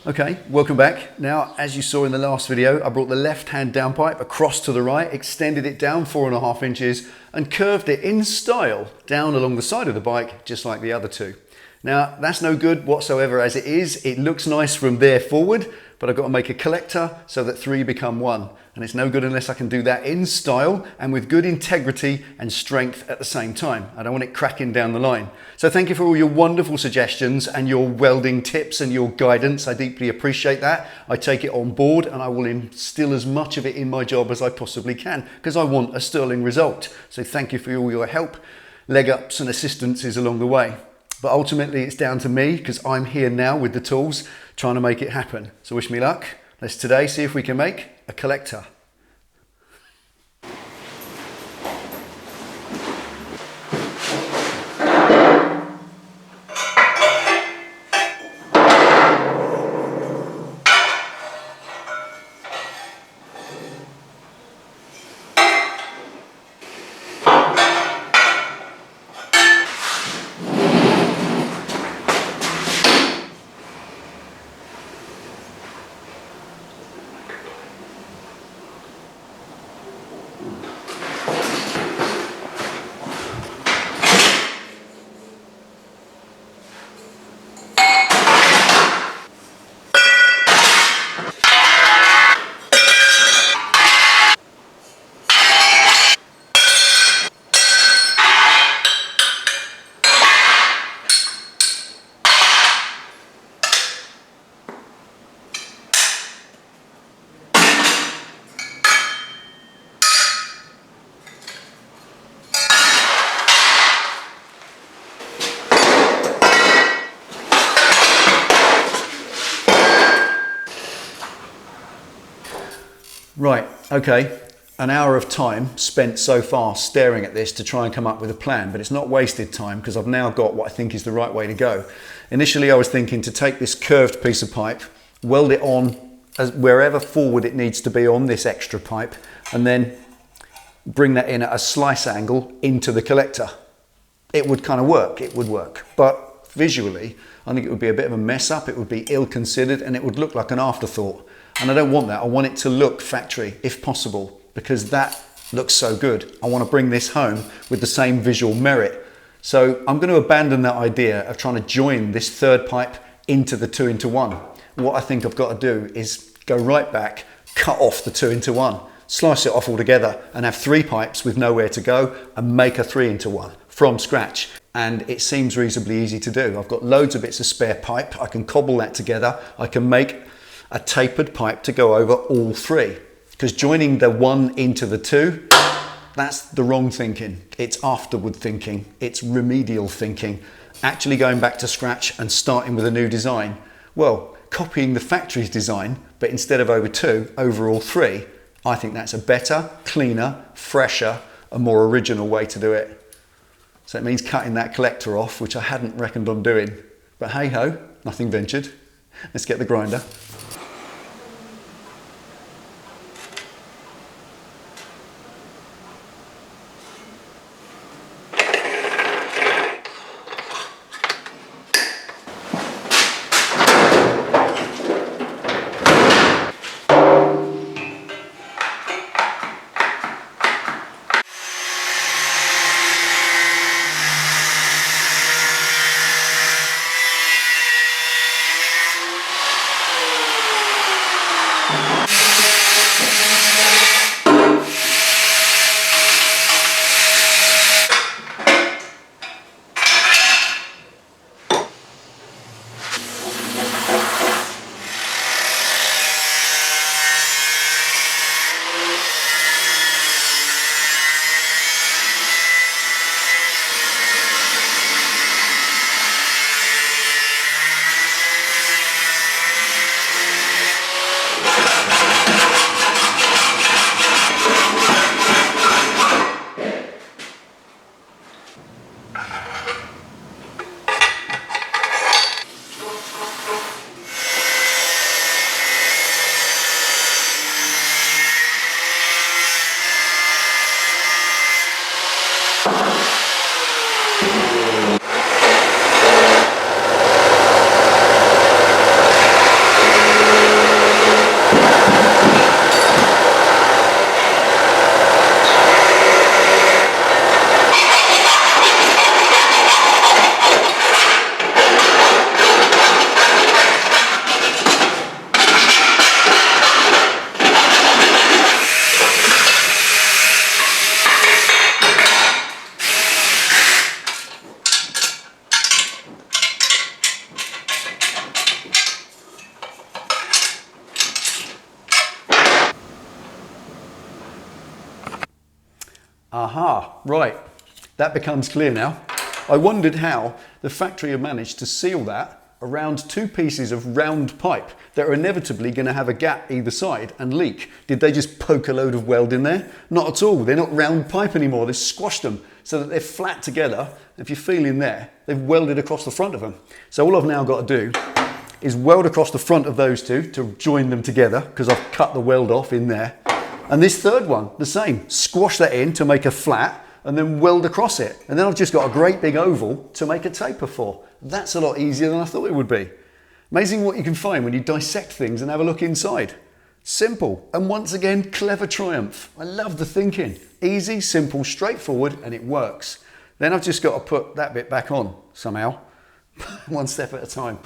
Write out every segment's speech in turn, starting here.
Okay, welcome back. Now, as you saw in the last video, I brought the left-hand downpipe across to the right, extended it down 4.5 inches and curved it in style down along the side of the bike, just like the other two. Now, that's no good whatsoever as it is. It looks nice from there forward, but I've got to make a collector so that 3 become 1. And it's no good unless I can do that in style and with good integrity and strength at the same time. I don't want it cracking down the line. So thank you for all your wonderful suggestions and your welding tips and your guidance. I deeply appreciate that. I take it on board and I will instill as much of it in my job as I possibly can because I want a sterling result. So thank you for all your help, leg ups and assistances along the way. But ultimately it's down to me because I'm here now with the tools trying to make it happen. So wish me luck. Let's today see if we can make a collector. Right, okay, an hour of time spent so far staring at this to try and come up with a plan, but it's not wasted time because I've now got what I think is the right way to go. Initially I was thinking to take this curved piece of pipe, weld it on wherever forward it needs to be on this extra pipe, and then bring that in at a slice angle into the collector. It would kind of work, it would work, but visually I think it would be a bit of a mess up, it would be ill-considered and it would look like an afterthought. And I don't want that. I want it to look factory if possible because that looks so good. I want to bring this home with the same visual merit. So I'm going to abandon that idea of trying to join this third pipe into the 2-into-1. What I think I've got to do is go right back, cut off the 2-into-1, slice it off altogether and have 3 pipes with nowhere to go and make a 3-into-1 from scratch. And it seems reasonably easy to do. I've got loads of bits of spare pipe. I can cobble that together. I can make a tapered pipe to go over all 3 because joining the 1 into the 2, that's the wrong thinking. It's afterward thinking, it's remedial thinking, actually going back to scratch and starting with a new design. Well, copying the factory's design, but instead of over 2, over all 3, I think that's a better, cleaner, fresher, a more original way to do it. So it means cutting that collector off, which I hadn't reckoned on doing. But hey ho, nothing ventured. Let's get the grinder. Aha, right. That becomes clear now. I wondered how the factory had managed to seal that around two pieces of round pipe that are inevitably going to have a gap either side and leak. Did they just poke a load of weld in there? Not at all. They're not round pipe anymore. They've squashed them so that they're flat together. If you feel in there, they've welded across the front of them. So all I've now got to do is weld across the front of those two to join them together, because I've cut the weld off in there. And this third one, the same. Squash that in to make a flat and then weld across it. And then I've just got a great big oval to make a taper for. That's a lot easier than I thought it would be. Amazing what you can find when you dissect things and have a look inside. Simple, and once again, clever triumph. I love the thinking. Easy, simple, straightforward, and it works. Then I've just got to put that bit back on somehow, one step at a time.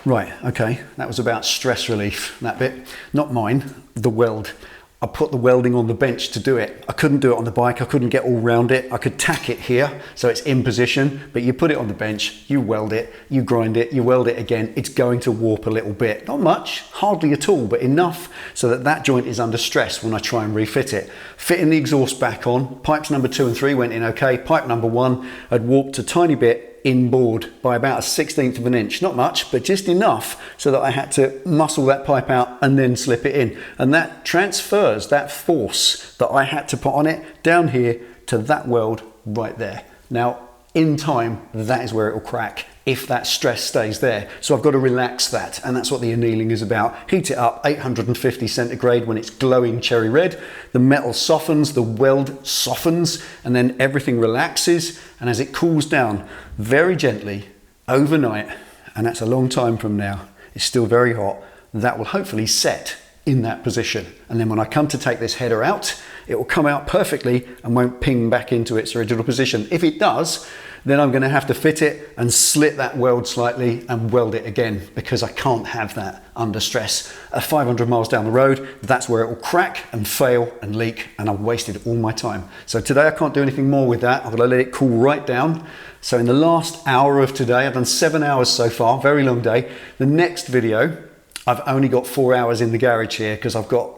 Right, okay, that was about stress relief, that bit. Not mine, the weld. I put the welding on the bench to do it. I couldn't do it on the bike, I couldn't get all round it. I could tack it here, so it's in position, but you put it on the bench, you weld it, you grind it, you weld it again, it's going to warp a little bit. Not much, hardly at all, but enough so that that joint is under stress when I try and refit it. Fitting the exhaust back on, pipes number 2 and 3 went in okay. Pipe number 1 had warped a tiny bit inboard by about a 1/16 of an inch. Not much, but just enough so that I had to muscle that pipe out and then slip it in. And that transfers that force that I had to put on it down here to that weld right there. Now, in time, that is where it will crack if that stress stays there. So I've got to relax that, and that's what the annealing is about. Heat it up 850 centigrade when it's glowing cherry red. The metal softens, the weld softens, and then everything relaxes. And as it cools down very gently overnight, and that's a long time from now, it's still very hot, that will hopefully set in that position. And then when I come to take this header out, it will come out perfectly and won't ping back into its original position. If it does, then I'm going to have to fit it and slit that weld slightly and weld it again, because I can't have that under stress. At 500 miles down the road, that's where it will crack and fail and leak, and I've wasted all my time. So today I can't do anything more with that. I've got to let it cool right down. So in the last hour of today, I've done 7 hours so far, very long day. The next video, I've only got 4 hours in the garage here because I've got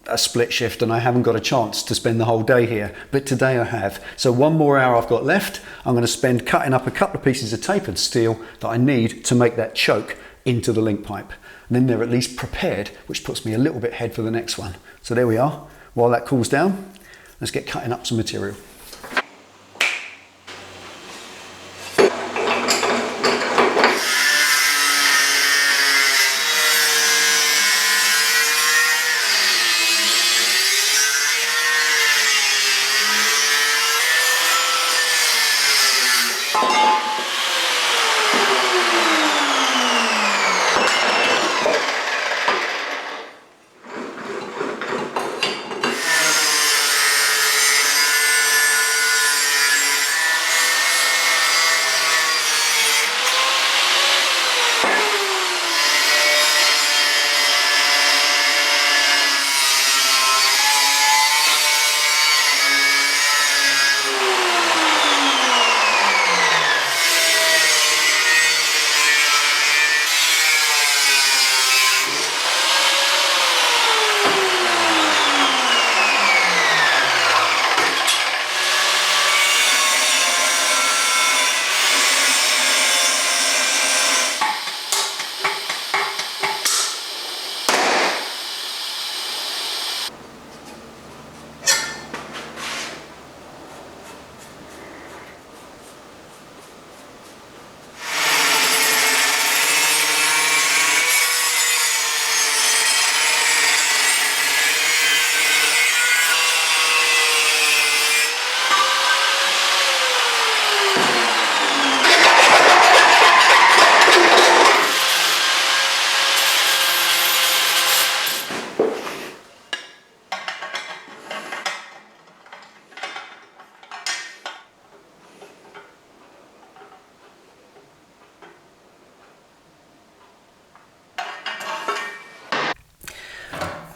a split shift and I haven't got a chance to spend the whole day here, but today I have. So 1 more hour I've got left. I'm going to spend cutting up a couple of pieces of tapered steel that I need to make that choke into the link pipe. And then they're at least prepared, which puts me a little bit ahead for the next one. So there we are. While that cools down, let's get cutting up some material.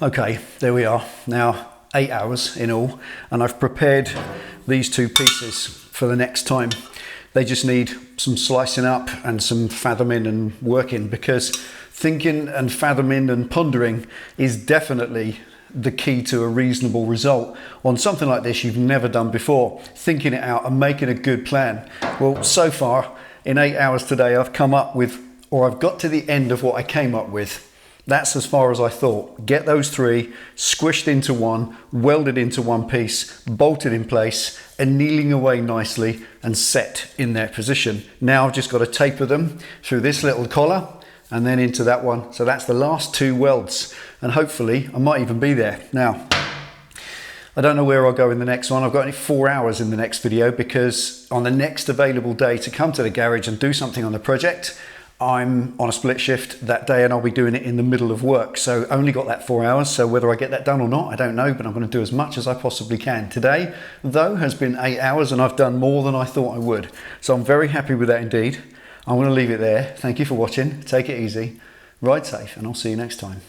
Okay, there we are. Now 8 hours in all, and I've prepared these 2 pieces for the next time. They just need some slicing up and some fathoming and working, because thinking and fathoming and pondering is definitely the key to a reasonable result on something like this you've never done before. Thinking it out and making a good plan. Well, so far in 8 hours today, I've come up with, or I've got to the end of what I came up with. That's as far as I thought. Get those 3 squished into one, welded into one piece, bolted in place, annealing away nicely and set in their position. Now I've just got to taper them through this little collar and then into that one. So that's the last 2 welds, and hopefully I might even be there. Now, I don't know where I'll go in the next one. I've got only 4 hours in the next video, because on the next available day to come to the garage and do something on the project, I'm on a split shift that day and I'll be doing it in the middle of work. So only got that 4 hours. So whether I get that done or not, I don't know, but I'm going to do as much as I possibly can. Today, though, has been 8 hours and I've done more than I thought I would. So I'm very happy with that indeed. I'm going to leave it there. Thank you for watching. Take it easy, ride safe, and I'll see you next time.